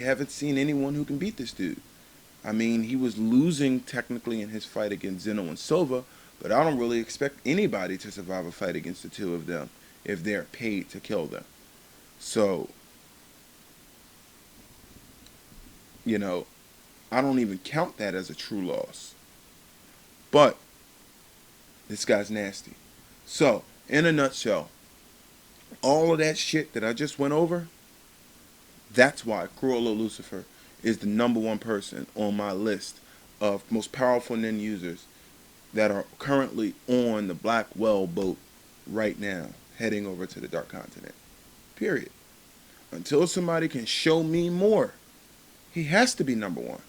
I haven't seen anyone who can beat this dude. I mean, he was losing technically in his fight against Zeno and Silva, but I don't really expect anybody to survive a fight against the two of them if they're paid to kill them. So, you know, I don't even count that as a true loss. But this guy's nasty. So, in a nutshell, all of that shit that I just went over, that's why Chrollo lucilfer is the #1 person on my list of most powerful nin users that are currently on the Black Well boat right now, heading over to the Dark Continent. Period. Until somebody can show me more, he has to be #1.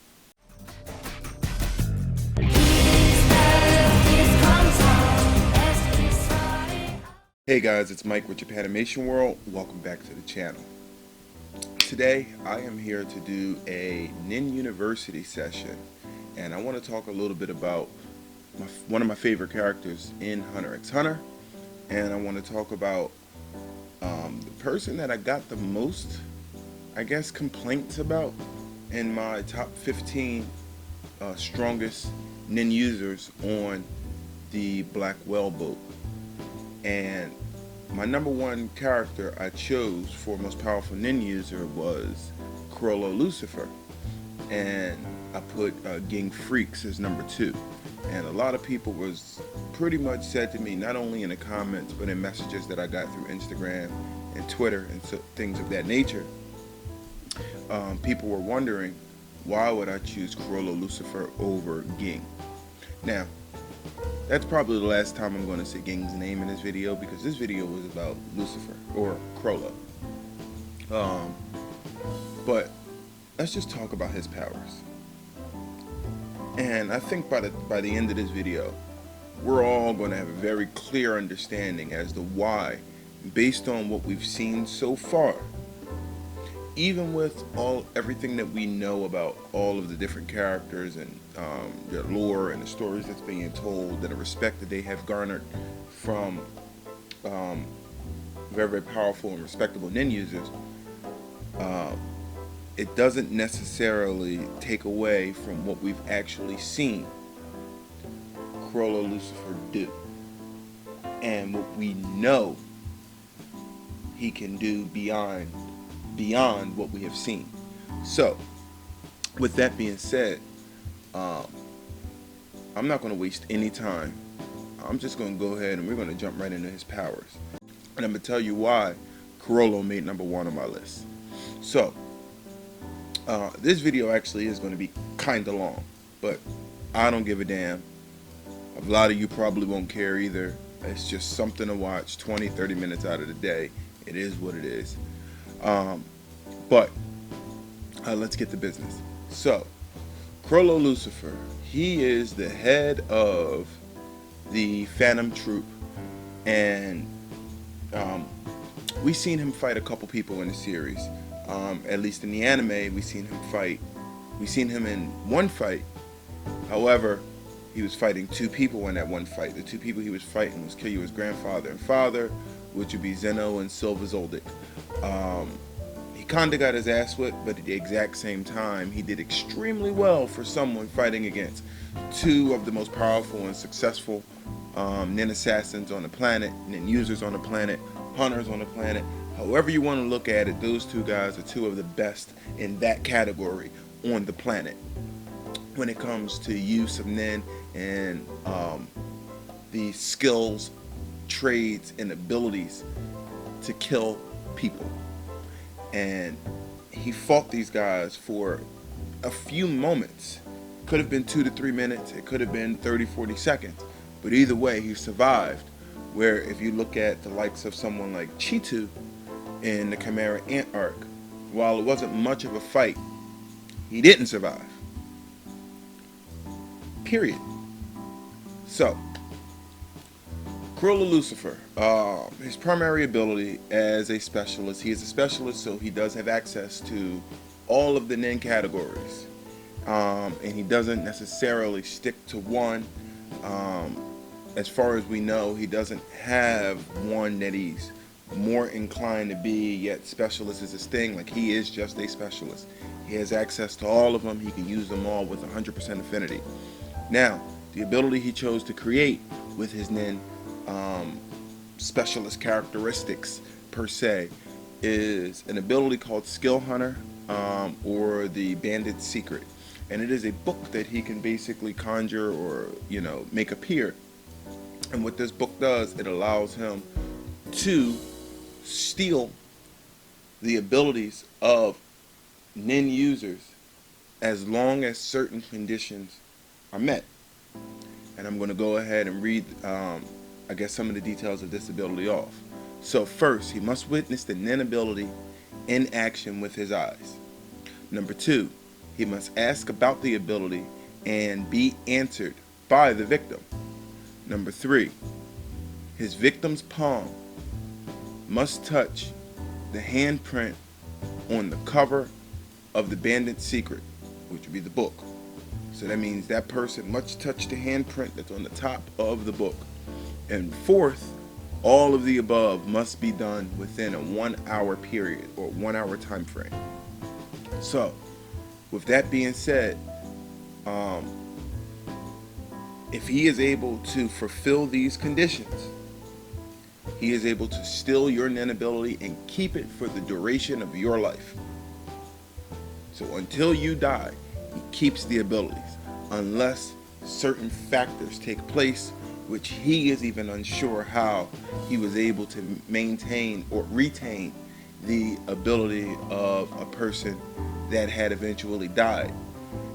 Hey guys, it's Mike with Japanimation World. Welcome back to the channel. Today I am here to do a Nin University session, and I want to talk a little bit about one of my favorite characters in Hunter x Hunter, and I want to talk about the person that I got the most, I guess, complaints about in my top 15 strongest Nin users on the Black Well boat. And my #1 character I chose for most powerful nin user was Chrollo lucilfer, and I put Ging Freaks as #2. And a lot of people was pretty much said to me, not only in the comments but in messages that I got through Instagram and Twitter and things of that nature, people were wondering why would I choose Chrollo lucilfer over Ging. Now, that's probably the last time I'm going to say Ging's name in this video, because this video was about Lucifer, or Chrollo. But let's just talk about his powers. And I think by the end of this video, we're all going to have a very clear understanding as to why, based on what we've seen so far, even with everything that we know about all of the different characters and their lore and the stories that's being told and the respect that they have garnered from very, very powerful and respectable nin users, it doesn't necessarily take away from what we've actually seen Chrollo lucilfer do and what we know he can do beyond what we have seen. So, with that being said, I'm not going to waste any time. I'm just going to go ahead and we're going to jump right into his powers. And I'm going to tell you why Chrollo made #1 on my list. So, this video actually is going to be kind of long, but I don't give a damn. A lot of you probably won't care either. It's just something to watch 20-30 minutes out of the day. It is what it is. But let's get to business. So, Chrollo lucilfer, he is the head of the Phantom Troop, and we've seen him fight a couple people in the series. At least in the anime, we've seen him fight. We've seen him in one fight. However, he was fighting 2 people in that one fight. The 2 people he was fighting was Kiryu's grandfather and father, which would be Zeno and Silva Zoldyck. He kinda got his ass whipped, but at the exact same time, he did extremely well for someone fighting against 2 of the most powerful and successful nin assassins on the planet, nin users on the planet, hunters on the planet. However you want to look at it, those 2 guys are 2 of the best in that category on the planet when it comes to use of nin and the skills, trades, and abilities to kill people. And he fought these guys for a few moments. Could have been 2 to 3 minutes. It could have been 30-40 seconds. But either way, he survived. Where if you look at the likes of someone like Cheetu in the Chimera Ant arc, while it wasn't much of a fight, he didn't survive. Period. So, Chrollo lucilfer, his primary ability as a specialist, he is a specialist, so he does have access to all of the nin categories, and he doesn't necessarily stick to one. As far as we know, he doesn't have one that he's more inclined to be, yet specialist is his thing. Like, he is just a specialist. He has access to all of them. He can use them all with 100% affinity. Now, the ability he chose to create with his nin specialist characteristics per se is an ability called Skill Hunter, or the Bandit's Secret. And it is a book that he can basically conjure or, make appear. And what this book does, it allows him to steal the abilities of nin users as long as certain conditions are met. And I'm going to go ahead and read, some of the details of this ability off. So first, he must witness the nin ability in action with his eyes. Number 2, he must ask about the ability and be answered by the victim. Number 3, his victim's palm must touch the handprint on the cover of the Bandit's Secret, which would be the book. So that means that person must touch the handprint that's on the top of the book. And 4th, all of the above must be done within a 1 hour period or 1 hour time frame. So, with that being said, if he is able to fulfill these conditions, he is able to steal your nin ability and keep it for the duration of your life. So until you die, he keeps the abilities, unless certain factors take place, which he is even unsure how he was able to maintain or retain the ability of a person that had eventually died.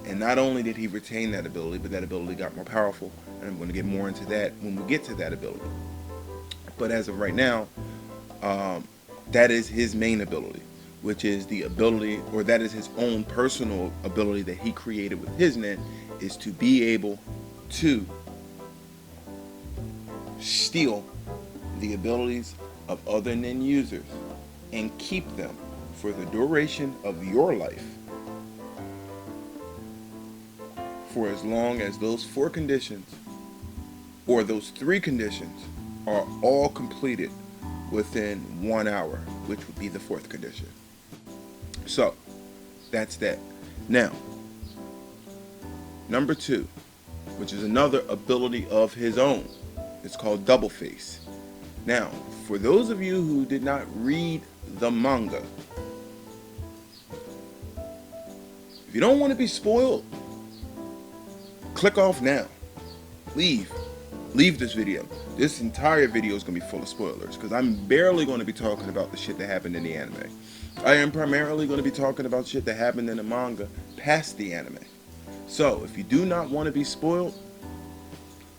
And not only did he retain that ability, but that ability got more powerful, and I'm going to get more into that when we get to that ability. But as of right now, that is his main ability, which is the ability, or that is his own personal ability that he created with his nin, is to be able to steal the abilities of other nin users and keep them for the duration of your life, for as long as those 4 conditions, or those 3 conditions, are all completed within 1 hour, which would be the 4th condition. So, that's that. Now, number 2, which is another ability of his own. It's called Double Face. Now, for those of you who did not read the manga, if you don't want to be spoiled, click off now. Leave this video. This entire video is going to be full of spoilers, because I'm barely going to be talking about the shit that happened in the anime. I am primarily going to be talking about shit that happened in the manga past the anime. So, if you do not want to be spoiled,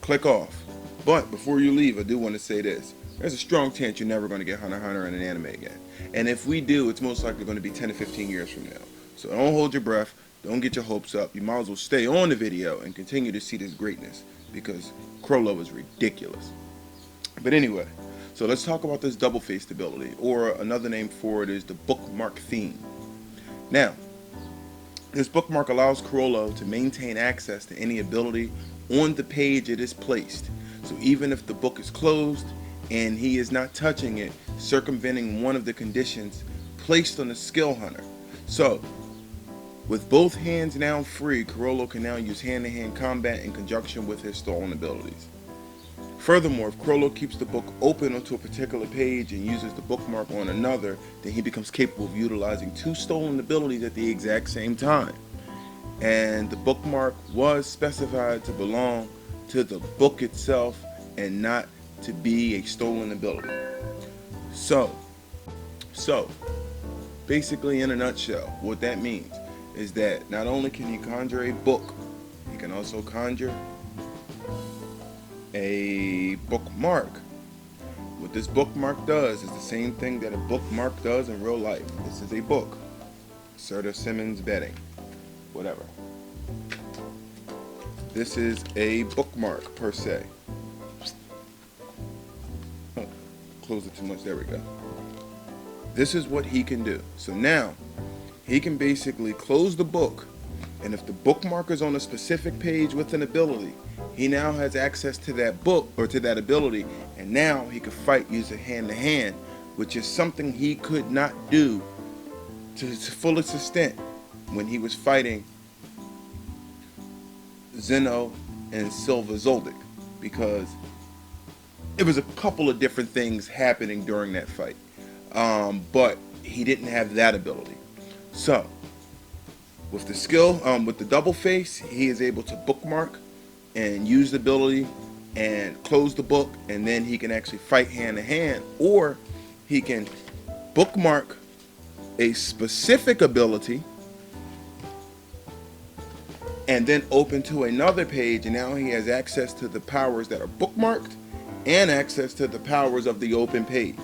click off. But before you leave, I do want to say this. There's a strong chance you're never going to get Hunter x Hunter in an anime again. And if we do, it's most likely going to be 10 to 15 years from now. So don't hold your breath. Don't get your hopes up. You might as well stay on the video and continue to see this greatness, because Chrollo is ridiculous. But anyway, so let's talk about this double-faced ability, or another name for it is the bookmark theme. Now, this bookmark allows Chrollo to maintain access to any ability on the page it is placed. So even if the book is closed and he is not touching it, circumventing one of the conditions placed on the Skill Hunter. So, with both hands now free, Chrollo can now use hand-to-hand combat in conjunction with his stolen abilities. Furthermore, if Chrollo keeps the book open onto a particular page and uses the bookmark on another, then he becomes capable of utilizing 2 stolen abilities at the exact same time. And the bookmark was specified to belong to the book itself and not to be a stolen ability. So basically, in a nutshell, what that means is that not only can he conjure a book, he can also conjure a bookmark. What this bookmark does is the same thing that a bookmark does in real life. This is a book. Serta Simmons Betting. Whatever. This is a bookmark per se. Oh, close it too much. There we go. This is what he can do. So now, he can basically close the book, and if the bookmark is on a specific page with an ability, he now has access to that book, or to that ability, and now he can fight using hand-to-hand, which is something he could not do to its fullest extent when he was fighting Zeno and Silva Zoldyck, because it was a couple of different things happening during that fight. But he didn't have that ability. So, with the skill, with the double face, he is able to bookmark and use the ability and close the book, and then he can actually fight hand to hand, or he can bookmark a specific ability and then open to another page, and now he has access to the powers that are bookmarked and access to the powers of the open page.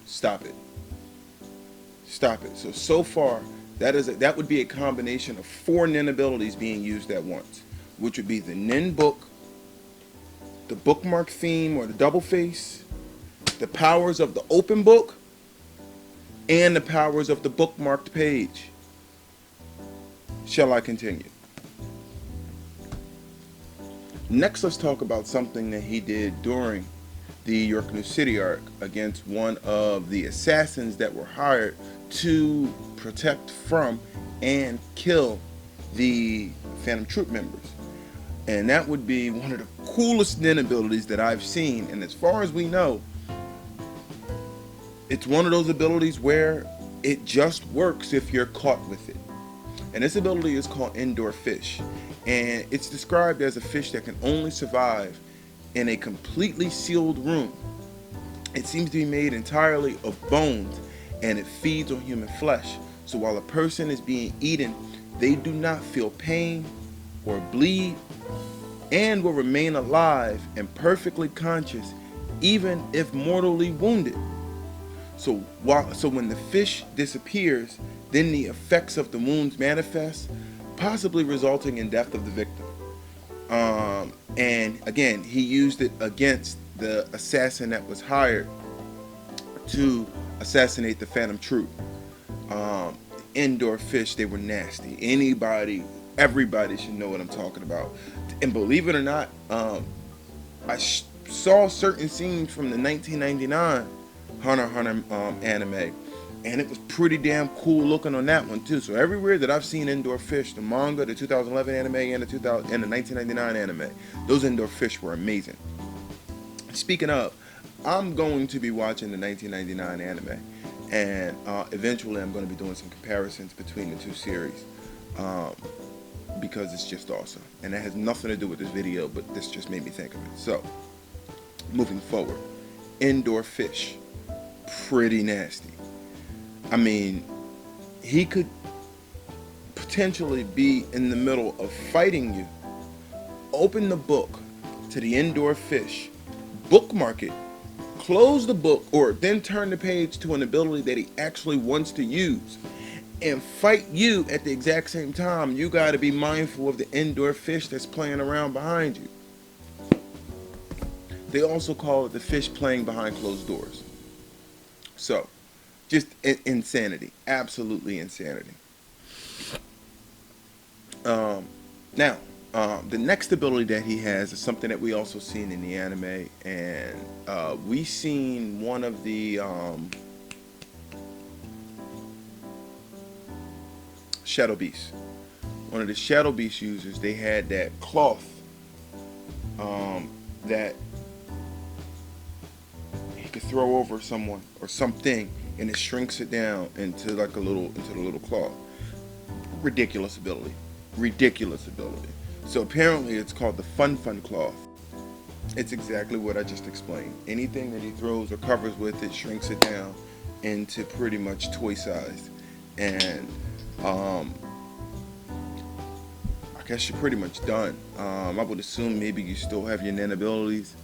Stop it. Stop it. So far, that would be a combination of 4 nin abilities being used at once, which would be the nin book, the bookmark theme or the double face, the powers of the open book, and the powers of the bookmarked page. Shall I continue? Next, let's talk about something that he did during the York New City arc against one of the assassins that were hired to protect from and kill the Phantom Troop members. And that would be one of the coolest nin abilities that I've seen. And as far as we know, it's one of those abilities where it just works if you're caught with it. And this ability is called Indoor Fish. And it's described as a fish that can only survive in a completely sealed room. It seems to be made entirely of bones, and it feeds on human flesh. So while a person is being eaten, they do not feel pain or bleed, and will remain alive and perfectly conscious even if mortally wounded. So when the fish disappears, then the effects of the wounds manifest, possibly resulting in death of the victim. And again, he used it against the assassin that was hired to assassinate the Phantom Troop. Indoor fish, they were nasty. Everybody should know what I'm talking about. And believe it or not, I saw certain scenes from the 1999 Hunter x Hunter anime, and it was pretty damn cool looking on that one too. So everywhere that I've seen Indoor Fish, the manga, the 2011 anime, and the 1999 anime, those Indoor Fish were amazing. Speaking of, I'm going to be watching the 1999 anime, and eventually I'm going to be doing some comparisons between the two series, because it's just awesome. And that has nothing to do with this video, but this just made me think of it. So, moving forward, Indoor Fish, pretty nasty. I mean, he could potentially be in the middle of fighting you, open the book to the Indoor Fish, bookmark it, close the book, or then turn the page to an ability that he actually wants to use, and fight you at the exact same time. You got to be mindful of the Indoor Fish that's playing around behind you. They also call it the fish playing behind closed doors. So, just insanity. Absolutely insanity. Now, the next ability that he has is something that we also seen in the anime, and we seen one of the Shadow Beasts. One of the Shadow Beast users, they had that cloth that he could throw over someone or something, and it shrinks it down into the little claw. Ridiculous ability. Ridiculous ability. So apparently it's called the Fun Cloth. It's exactly what I just explained. Anything that he throws or covers with it shrinks it down into pretty much toy size. And I guess you're pretty much done. I would assume maybe you still have your nin abilities.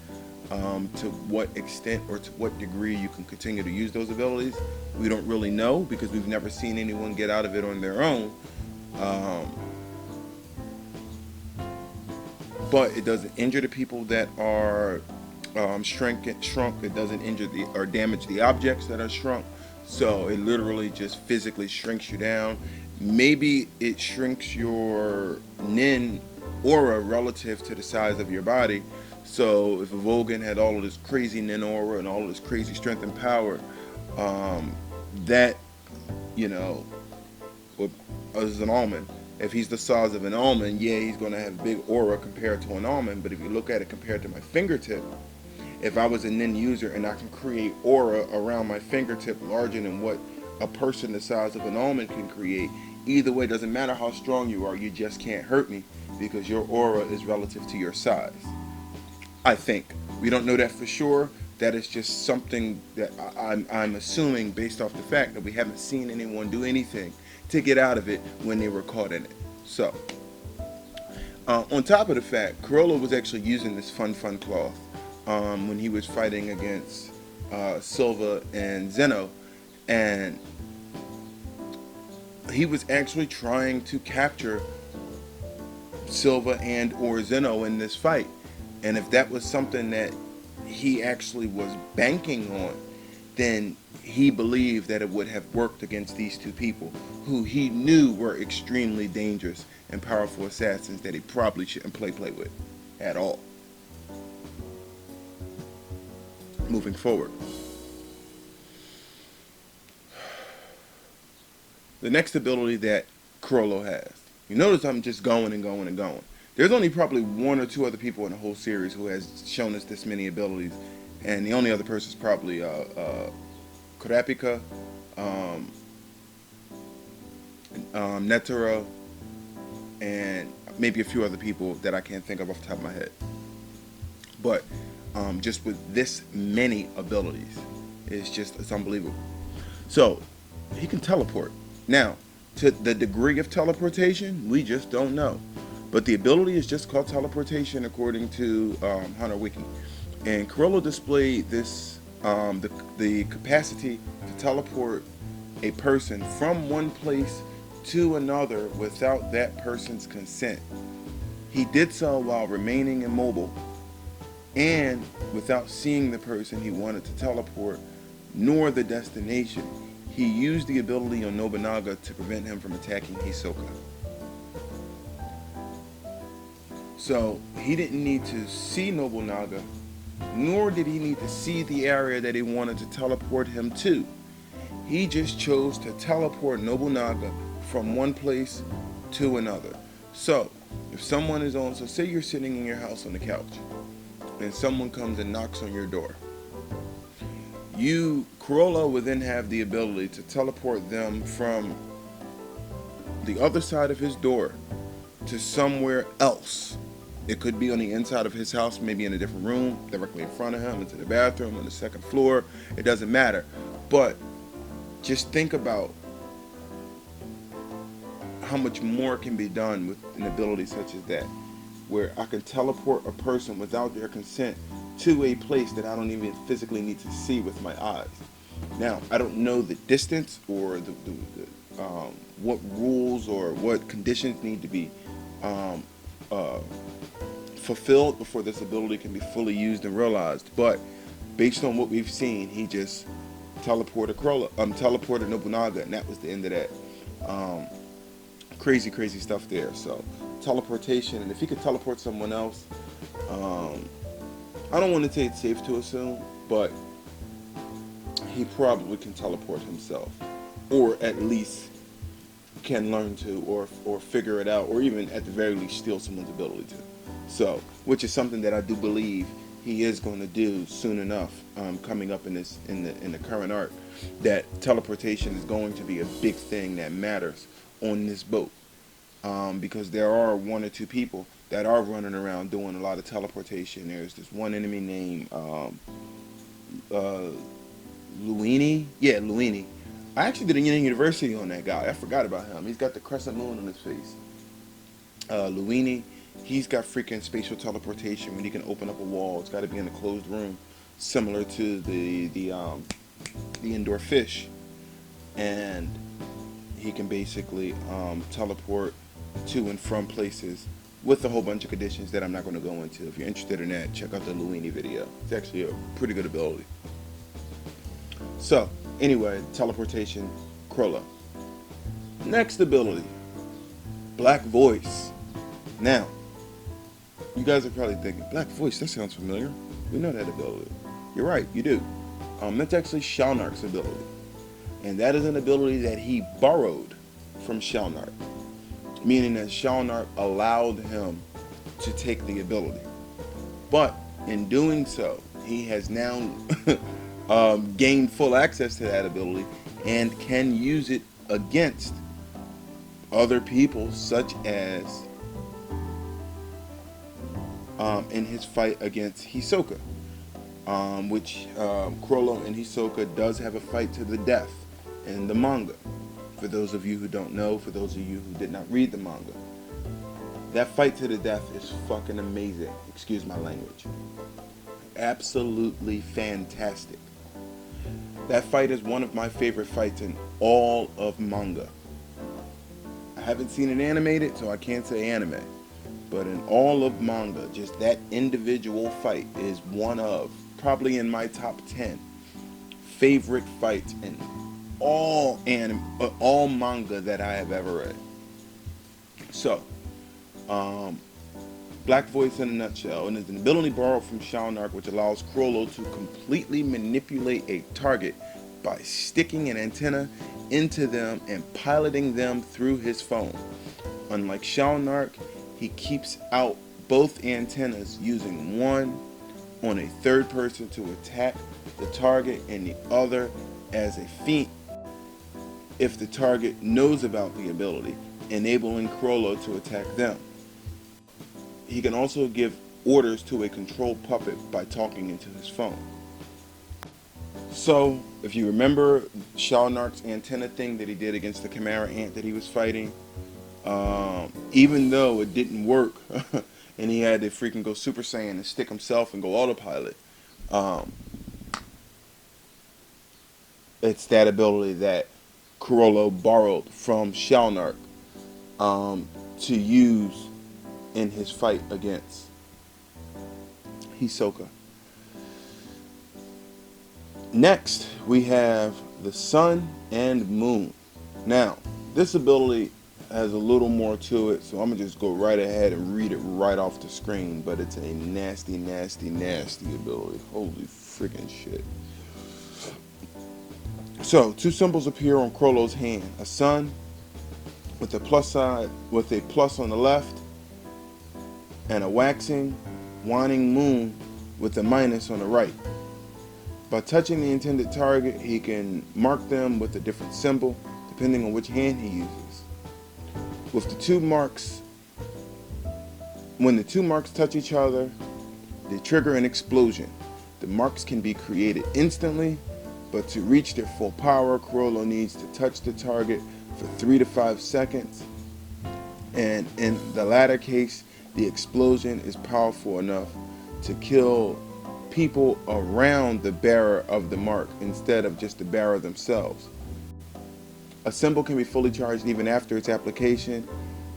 To what extent or to what degree you can continue to use those abilities, we don't really know, because we've never seen anyone get out of it on their own. But it doesn't injure the people that are shrunk. It doesn't injure or damage the objects that are shrunk. So it literally just physically shrinks you down. Maybe it shrinks your nin aura relative to the size of your body. So if a Vogan had all of this crazy nin aura and all of this crazy strength and power, that, or as an almond. If he's the size of an almond, yeah, he's going to have a big aura compared to an almond. But if you look at it compared to my fingertip, if I was a nin user and I can create aura around my fingertip larger than what a person the size of an almond can create, either way, doesn't matter how strong you are, you just can't hurt me because your aura is relative to your size. I think. We don't know that for sure. That is just something that I'm assuming based off the fact that we haven't seen anyone do anything to get out of it when they were caught in it. So, on top of the fact, Chrollo was actually using this fun cloth when he was fighting against Silva and Zeno, and he was actually trying to capture Silva and or Zeno in this fight. And if that was something that he actually was banking on, then he believed that it would have worked against these two people who he knew were extremely dangerous and powerful assassins that he probably shouldn't play with at all. Moving forward. The next ability that Chrollo has. You notice I'm just going and going and going. There's only probably one or two other people in the whole series who has shown us this many abilities, and the only other person is probably Kurapika, Netero, and maybe a few other people that I can't think of off the top of my head. But just with this many abilities, it's unbelievable. So he can teleport. Now, to the degree of teleportation, we just don't know. But the ability is just called teleportation according to Hunter Wiki. And Chrollo displayed this, the capacity to teleport a person from one place to another without that person's consent. He did so while remaining immobile and without seeing the person he wanted to teleport, nor the destination. He used the ability on Nobunaga to prevent him from attacking Hisoka. So he didn't need to see Nobunaga, nor did he need to see the area that he wanted to teleport him to. He just chose to teleport Nobunaga from one place to another. So if someone is on, so say you're sitting in your house on the couch, and someone comes and knocks on your door. Chrollo would then have the ability to teleport them from the other side of his door to somewhere else. It could be on the inside of his house, maybe in a different room, directly in front of him, into the bathroom, on the second floor. It doesn't matter. But just think about how much more can be done with an ability such as that, where I can teleport a person without their consent to a place that I don't even physically need to see with my eyes. Now, I don't know the distance or what rules or what conditions need to be fulfilled before this ability can be fully used and realized. But based on what we've seen, he just teleported Nobunaga, and that was the end of that. Crazy stuff there. So teleportation, and if he could teleport someone else, I don't want to say it's safe to assume, but he probably can teleport himself, or at least can learn to, or figure it out, or even at the very least steal someone's ability to. So, which is something that I do believe he is going to do soon enough, coming up in the current arc. That teleportation is going to be a big thing that matters on this boat, because there are one or two people that are running around doing a lot of teleportation. There's this one enemy named Luini. Yeah, Luini. I actually did a university on that guy. I forgot about him. He's got the crescent moon on his face. Luini, he's got freaking spatial teleportation when he can open up a wall. It's got to be in a closed room, similar to the indoor fish, and he can basically teleport to and from places with a whole bunch of conditions that I'm not going to go into. If you're interested in that, check out the Luini video. It's actually a pretty good ability. So, anyway, teleportation, Chrollo. Next ability, Black Voice. Now, you guys are probably thinking, Black Voice, that sounds familiar. We know that ability. You're right, you do. That's actually Shalnark's ability. And that is an ability that he borrowed from Shalnark, meaning that Shalnark allowed him to take the ability. But in doing so, he has now gained full access to that ability and can use it against other people, such as in his fight against Hisoka, which Chrollo and Hisoka does have a fight to the death in the manga. For those of you who don't know, for those of you who did not read the manga, that fight to the death is fucking amazing. Excuse my language. Absolutely fantastic. That fight is one of my favorite fights in all of manga. I haven't seen it animated, so I can't say anime. But in all of manga, just that individual fight is one of, probably in my top 10 favorite fights in all manga that I have ever read. So, Black Voice in a nutshell, and is an ability borrowed from Shalnark which allows Chrollo to completely manipulate a target by sticking an antenna into them and piloting them through his phone. Unlike Shalnark, he keeps out both antennas, using one on a third person to attack the target and the other as a feint if the target knows about the ability, enabling Chrollo to attack them. He can also give orders to a control puppet by talking into his phone. So, if you remember Shalnark's antenna thing that he did against the Chimera ant that he was fighting, even though it didn't work, and he had to freaking go Super Saiyan and stick himself and go autopilot, it's that ability that Chrollo borrowed from Shalnark to use in his fight against Hisoka. Next, we have the Sun and Moon. Now, this ability has a little more to it, so I'm gonna just go right ahead and read it right off the screen, but it's a nasty, nasty, nasty ability. Holy freaking shit. So, two symbols appear on Chrollo's hand: a sun with a plus side, with a plus on the left, and a waxing, waning moon with a minus on the right. By touching the intended target, he can mark them with a different symbol depending on which hand he uses. With the two marks, when the two marks touch each other, they trigger an explosion. The marks can be created instantly, but to reach their full power, Chrollo needs to touch the target for 3 to 5 seconds. And in the latter case, the explosion is powerful enough to kill people around the bearer of the mark instead of just the bearer themselves. A symbol can be fully charged even after its application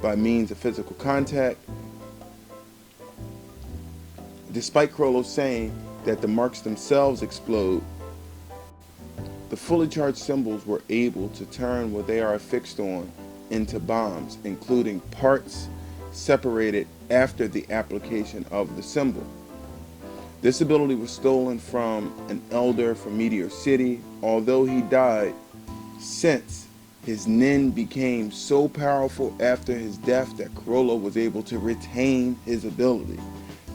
by means of physical contact. Despite Chrollo saying that the marks themselves explode, the fully charged symbols were able to turn what they are affixed on into bombs, including parts separated after the application of the symbol. This ability was stolen from an elder from Meteor City, although he died, since his nin became so powerful after his death that Chrollo was able to retain his ability.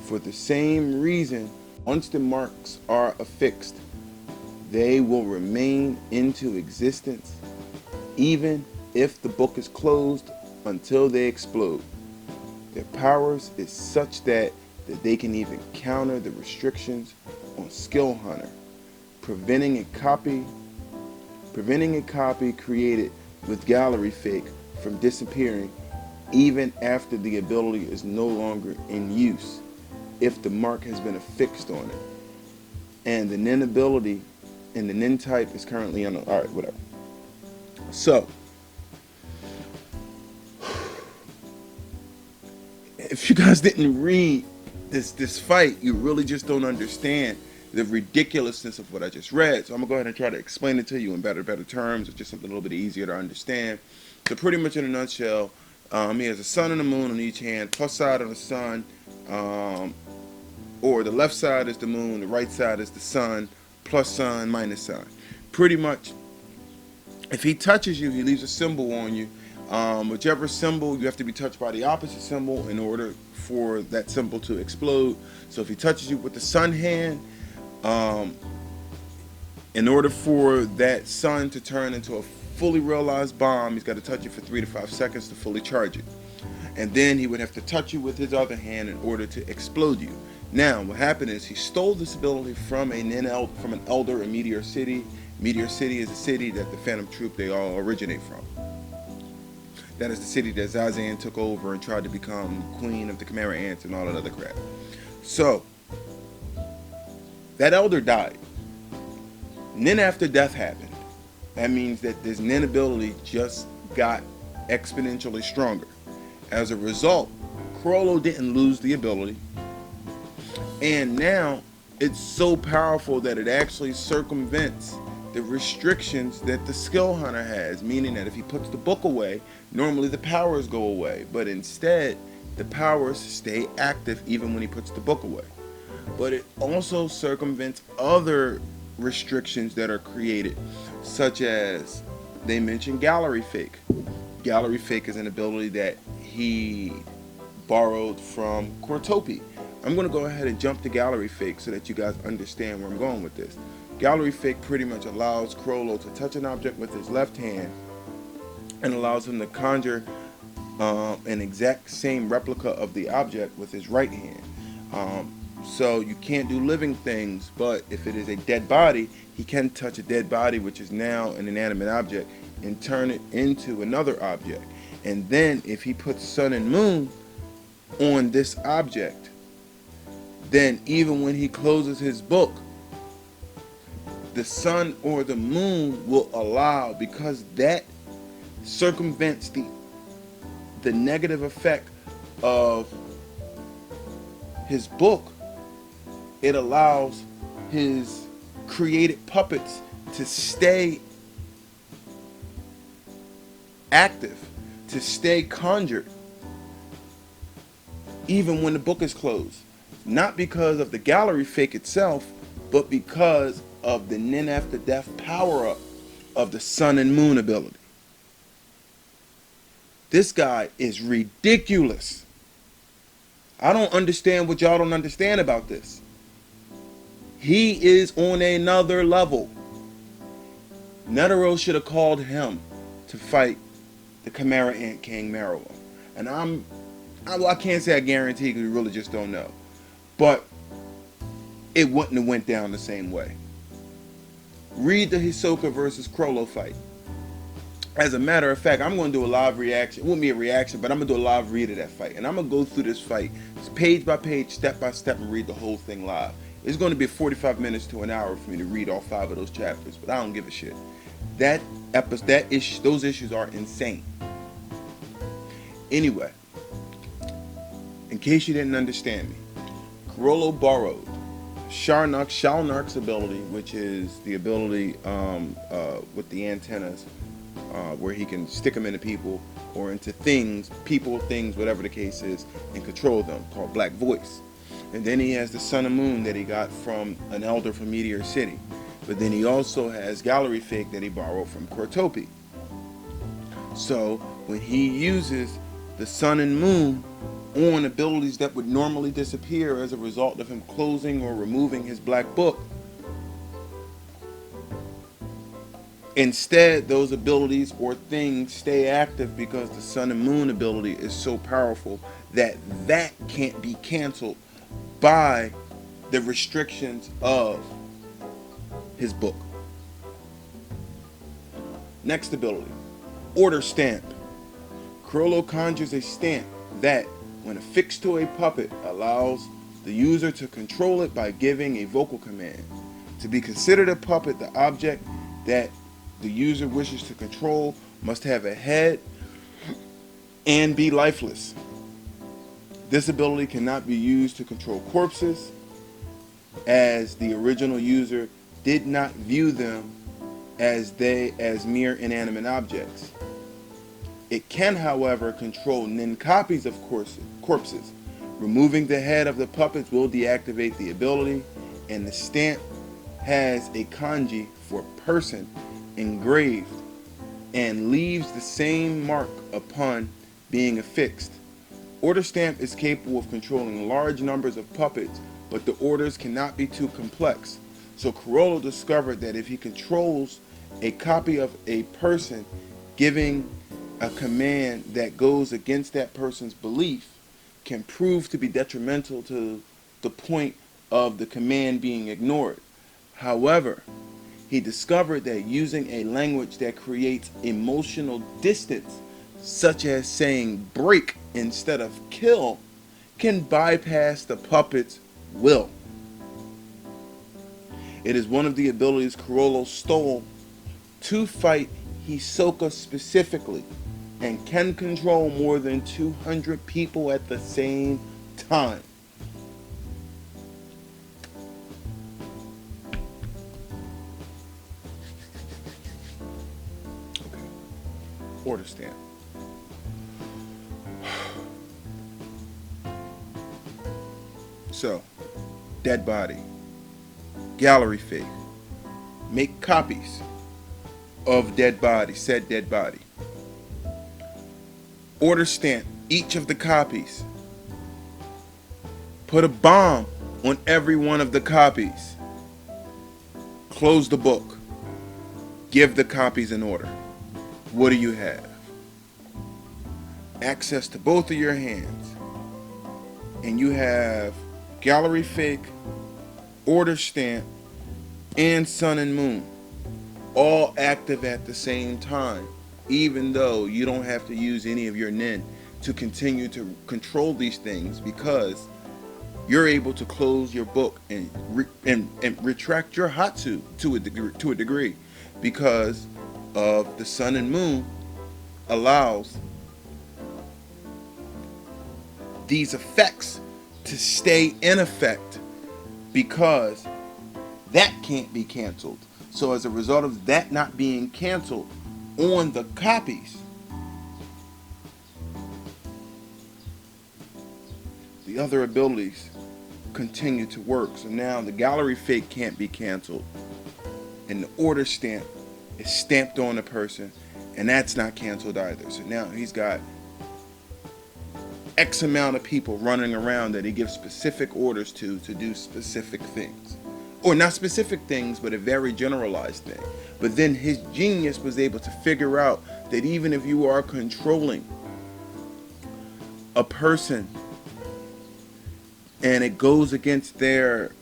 For the same reason, once the marks are affixed, they will remain into existence even if the book is closed until they explode. Their powers is such that they can even counter the restrictions on Skill Hunter, preventing a copy created with Gallery Fake from disappearing even after the ability is no longer in use if the mark has been affixed on it. And the nin ability and the nin type is currently on. Alright, whatever. So, if you guys didn't read this fight, you really just don't understand the ridiculousness of what I just read. So I'm gonna go ahead and try to explain it to you in better terms, or just something a little bit easier to understand. So pretty much in a nutshell, he has a sun and a moon on each hand. Plus side of the sun, or the left side is the moon, the right side is the sun, plus sign, minus sign. Pretty much, if he touches you, he leaves a symbol on you, Whichever symbol, you have to be touched by the opposite symbol in order for that symbol to explode. So if he touches you with the sun hand, um, in order for that sun to turn into a fully realized bomb, he's got to touch you for 3 to 5 seconds to fully charge it. And then he would have to touch you with his other hand in order to explode you. Now, what happened is he stole this ability from an elder in Meteor City. Meteor City is a city that the Phantom Troop, they all originate from. That is the city that Zazan took over and tried to become queen of the Chimera Ants and all that other crap. So, that elder died. And then after death happened, that means that this Nin ability just got exponentially stronger. As a result, Chrollo didn't lose the ability, and now it's so powerful that it actually circumvents the restrictions that the skill hunter has, meaning that if he puts the book away, normally the powers go away, but instead the powers stay active even when he puts the book away. But it also circumvents other restrictions that are created, such as they mentioned gallery fake. Gallery fake is an ability that he borrowed from Cortopi. I'm going to go ahead and jump to gallery fake so that you guys understand where I'm going with this. Gallery fake pretty much allows Chrollo to touch an object with his left hand and allows him to conjure an exact same replica of the object with his right hand. So you can't do living things, but if it is a dead body, he can touch a dead body, which is now an inanimate object, and turn it into another object. And then if he puts sun and moon on this object, then even when he closes his book, the sun or the moon will allow, because that circumvents the negative effect of his book. It allows his created puppets to stay active, to stay conjured, even when the book is closed. Not because of the gallery fake itself, but because of the Nin after death power-up of the sun and moon ability. This guy is ridiculous. I don't understand what y'all don't understand about this. He is on another level. Netero should have called him to fight the Chimera Ant King Marrow. And I can't say I guarantee because we really just don't know. But it wouldn't have went down the same way. Read the Hisoka versus Chrollo fight. As a matter of fact, I'm going to do a live reaction. It won't be a reaction, but I'm going to do a live read of that fight. And I'm going to go through this fight page by page, step by step, and read the whole thing live. It's going to be 45 minutes to an hour for me to read all 5 of those chapters, but I don't give a shit. Those issues are insane. Anyway, in case you didn't understand me, Chrollo borrowed Shalnark's ability, which is the ability with the antennas, where he can stick them into people or into things, people, things, whatever the case is, and control them, called Black Voice. And then he has the sun and moon that he got from an elder from Meteor City. But then he also has gallery fake that he borrowed from Cortopi. So when he uses the sun and moon on abilities that would normally disappear as a result of him closing or removing his black book, instead those abilities or things stay active because the sun and moon ability is so powerful that can't be canceled by the restrictions of his book. Next ability, Order Stamp. Chrollo conjures a stamp that, when affixed to a puppet, allows the user to control it by giving a vocal command. To be considered a puppet, the object that the user wishes to control must have a head and be lifeless. This ability cannot be used to control corpses, as the original user did not view them as mere inanimate objects. It can, however, control Nin copies of corpses. Removing the head of the puppets will deactivate the ability, and the stamp has a kanji for person engraved and leaves the same mark upon being affixed. Order stamp is capable of controlling large numbers of puppets, but the orders cannot be too complex. So Chrollo discovered that if he controls a copy of a person, giving a command that goes against that person's belief can prove to be detrimental to the point of the command being ignored. However, he discovered that using a language that creates emotional distance, such as saying break instead of kill, can bypass the puppet's will. It is one of the abilities Chrollo stole to fight Hisoka specifically, and can control more than 200 people at the same time. Okay. Order stamp. So, dead body. Gallery fake. Make copies of dead body, said dead body. Order stamp each of the copies. Put a bomb on every one of the copies. Close the book. Give the copies in order. What do you have? Access to both of your hands. And you have gallery fake, order stamp, and sun and moon, all active at the same time, even though you don't have to use any of your nin to continue to control these things, because you're able to close your book and retract your hatsu to a degree, because of the sun and moon allows these effects to stay in effect, because that can't be canceled. So as a result of that not being canceled on the copies, the other abilities continue to work. So now the gallery fake can't be canceled, and the order stamp is stamped on the person, and that's not canceled either. So now he's got X amount of people running around that he gives specific orders to do specific things. Or not specific things, but a very generalized thing. But then his genius was able to figure out that even if you are controlling a person and it goes against their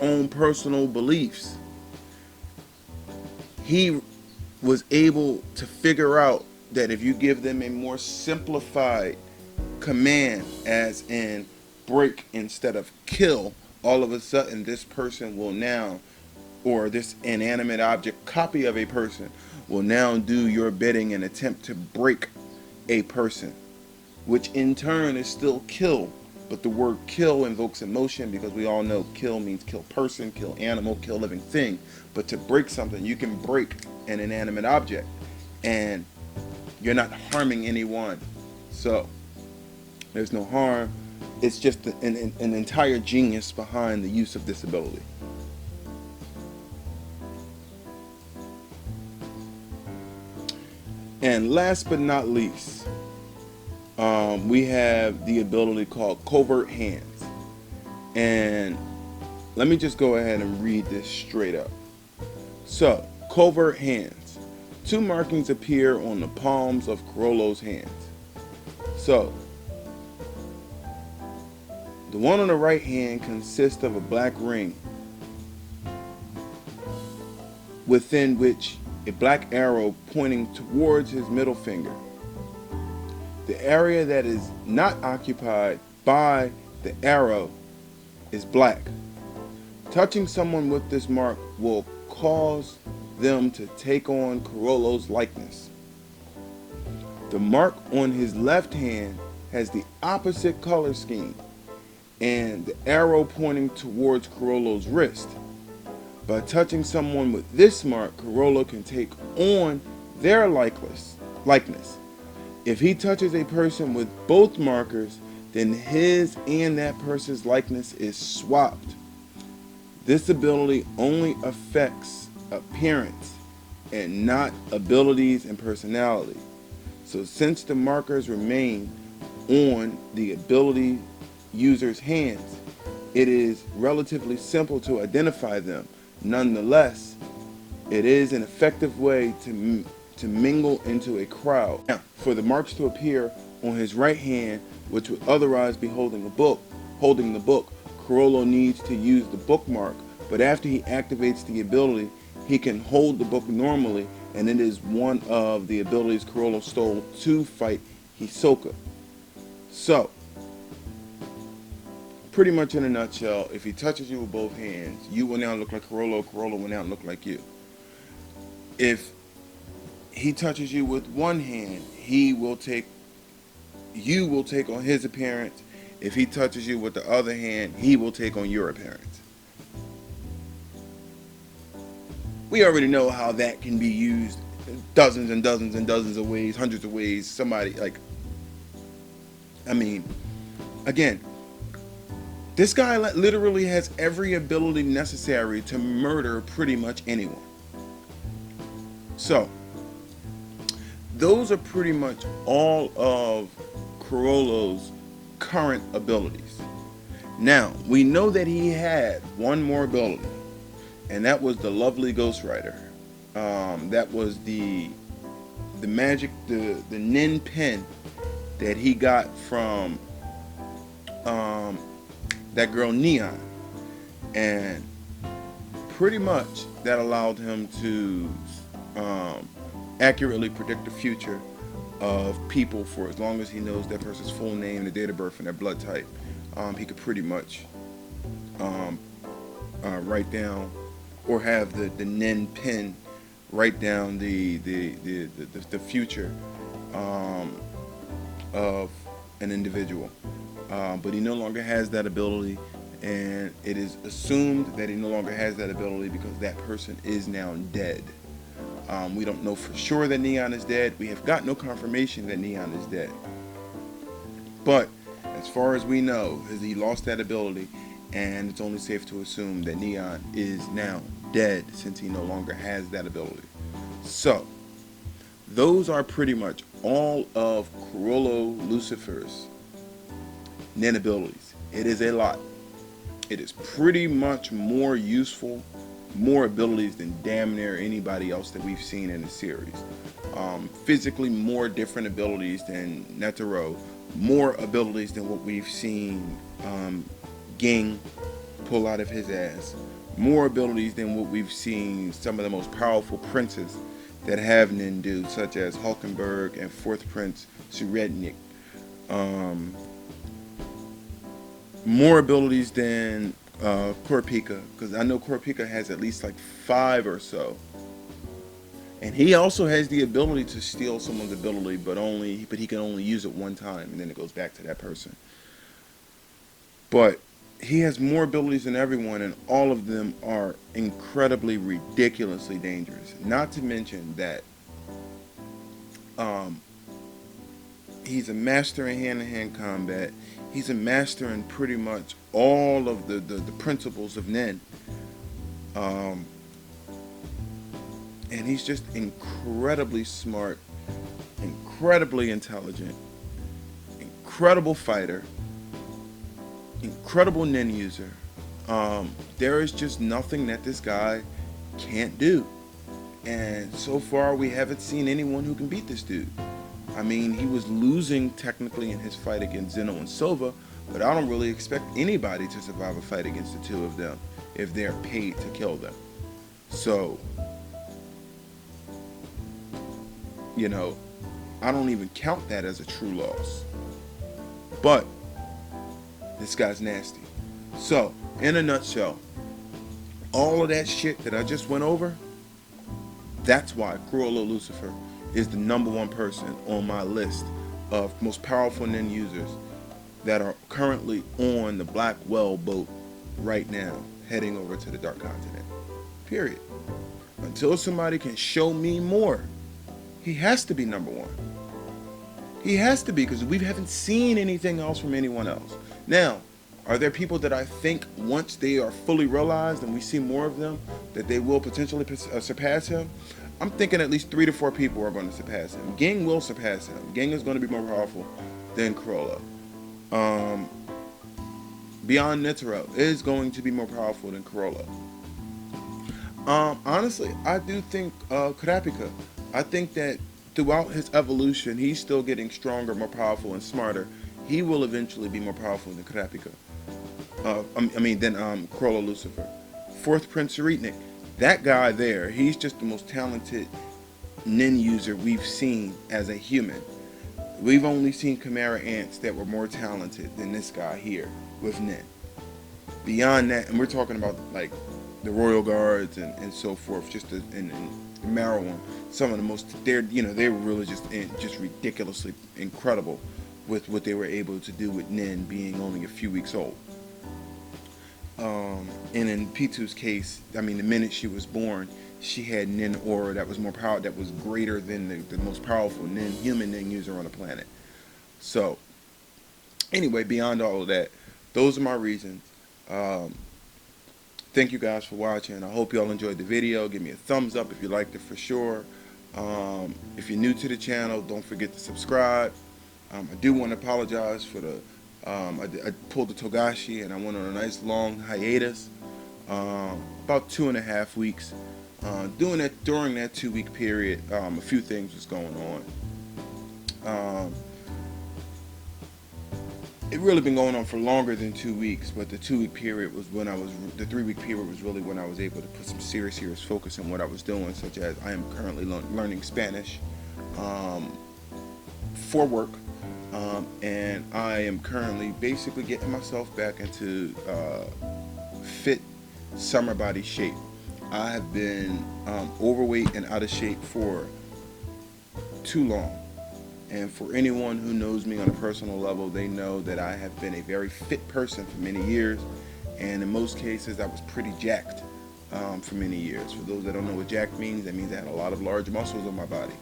own personal beliefs, he was able to figure out that if you give them a more simplified command, as in break instead of kill, all of a sudden this person will now, or this inanimate object copy of a person will now do your bidding and attempt to break a person, which in turn is still kill. But the word kill invokes emotion, because we all know kill means kill person, kill animal, kill living thing. But to break something, you can break an inanimate object and you're not harming anyone. So there's no harm. It's just an entire genius behind the use of this ability. And last but not least, we have the ability called Covert Hands. And let me just go ahead and read this straight up. So, Covert Hands. 2 markings appear on the palms of Chrollo's hands. So, the one on the right hand consists of a black ring, within which a black arrow pointing towards his middle finger. The area that is not occupied by the arrow is black. Touching someone with this mark will cause them to take on Chrollo's likeness. The mark on his left hand has the opposite color scheme, and the arrow pointing towards Chrollo's wrist. By touching someone with this mark, Chrollo can take on their likeness. If he touches a person with both markers, then his and that person's likeness is swapped. This ability only affects appearance and not abilities and personality. So since the markers remain on the ability user's hands, it is relatively simple to identify them. Nonetheless, it is an effective way to mingle into a crowd. Now, for the marks to appear on his right hand, which would otherwise be holding the book, Chrollo needs to use the bookmark, but after he activates the ability, he can hold the book normally, and it is one of the abilities Chrollo stole to fight Hisoka. So, pretty much in a nutshell, if he touches you with both hands, you will now look like Chrollo, Chrollo will now look like you. If he touches you with one hand, you will take on his appearance. If he touches you with the other hand, he will take on your appearance. We already know how that can be used dozens and dozens and dozens of ways, hundreds of ways. Somebody, like, I mean, again, this guy literally has every ability necessary to murder pretty much anyone. So, those are pretty much all of Chrollo's current abilities. Now, we know that he had one more ability, and that was the lovely Ghost Rider. That was the magic, the Nin pen that he got from that girl Neon, and pretty much that allowed him to accurately predict the future of people for as long as he knows that person's full name, their date of birth, and their blood type. He could pretty much write down, or have the Nin pen write down the future of an individual. But he no longer has that ability, and it is assumed that he no longer has that ability because that person is now dead. We don't know for sure that Neon is dead. We have got no confirmation that Neon is dead. But as far as we know, he lost that ability, and it's only safe to assume that Neon is now dead since he no longer has that ability. So, those are pretty much all of Chrollo Lucifer's Nin abilities. It is a lot. It is pretty much more useful, more abilities than damn near anybody else that we've seen in the series. Physically more different abilities than Netero, more abilities than what we've seen Ging pull out of his ass, more abilities than what we've seen some of the most powerful princes that have Nin do, such as Hulkenberg and 4th Prince Surednik. More abilities than Kurapika, because I know Kurapika has at least like 5 or so. And he also has the ability to steal someone's ability, but he can only use it one time, and then it goes back to that person. But he has more abilities than everyone, and all of them are incredibly, ridiculously dangerous. Not to mention that he's a master in hand-to-hand combat. He's a master in pretty much all of the principles of Nin. And he's just incredibly smart, incredibly intelligent, incredible fighter, incredible Nin user. There is just nothing that this guy can't do. And so far, we haven't seen anyone who can beat this dude. I mean, he was losing technically in his fight against Zeno and Silva, but I don't really expect anybody to survive a fight against the two of them if they're paid to kill them. So, you know, I don't even count that as a true loss. But this guy's nasty. So, in a nutshell, all of that shit that I just went over, that's why Chrollo Lucifer is the #1 person on my list of most powerful Nin users that are currently on the Black Well boat right now, heading over to the Dark Continent. Period. Until somebody can show me more, he has to be #1. He has to be, because we haven't seen anything else from anyone else. Now, are there people that I think once they are fully realized and we see more of them, that they will potentially surpass him? I'm thinking at least 3 to 4 people are going to surpass him. Ging will surpass him. Ging is going to be more powerful than Chrollo. Beyond Netero is going to be more powerful than Chrollo. Honestly, I do think Kurapika. I think that throughout his evolution, he's still getting stronger, more powerful, and smarter. He will eventually be more powerful than Kurapika. Than Chrollo lucilfer. Fourth Prince Saritnik. That guy there, he's just the most talented nin user we've seen as a human. We've only seen Chimera ants that were more talented than this guy here with nin. Beyond that, and we're talking about like the Royal Guards and so forth, just and Marowon, some of the most, they were really just ridiculously incredible with what they were able to do with Nin being only a few weeks old. And in P2's case, I mean, the minute she was born, she had Nin aura that was more powerful, that was greater than the most powerful human Nin user on the planet. So, anyway, beyond all of that, those are my reasons. Thank you guys for watching. I hope y'all enjoyed the video. Give me a thumbs up if you liked it for sure. If you're new to the channel, don't forget to subscribe. I do want to apologize for the I pulled the Togashi and I went on a nice long hiatus, about 2.5 weeks. During that 2-week period, a few things was going on. It really been going on for longer than 2 weeks, but the 2-week period was when the 3-week period was really when I was able to put some serious focus on what I was doing, such as I am currently learning Spanish for work. And I am currently basically getting myself back into fit summer body shape. I have been overweight and out of shape for too long. And for anyone who knows me on a personal level, they know that I have been a very fit person for many years. And in most cases, I was pretty jacked for many years. For those that don't know what jacked means, that means I had a lot of large muscles on my body.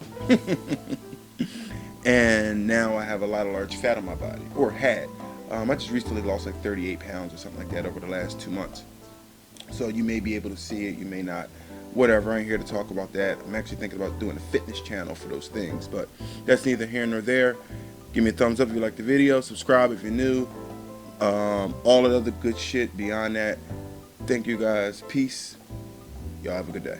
And now I have a lot of large fat on my body, or had. I just recently lost like 38 pounds or something like that over the last 2 months. So you may be able to see it, you may not. Whatever, I ain't here to talk about that. I'm actually thinking about doing a fitness channel for those things, but that's neither here nor there. Give me a thumbs up if you like the video, subscribe if you're new, all of the other good shit beyond that. Thank you guys, peace, y'all have a good day.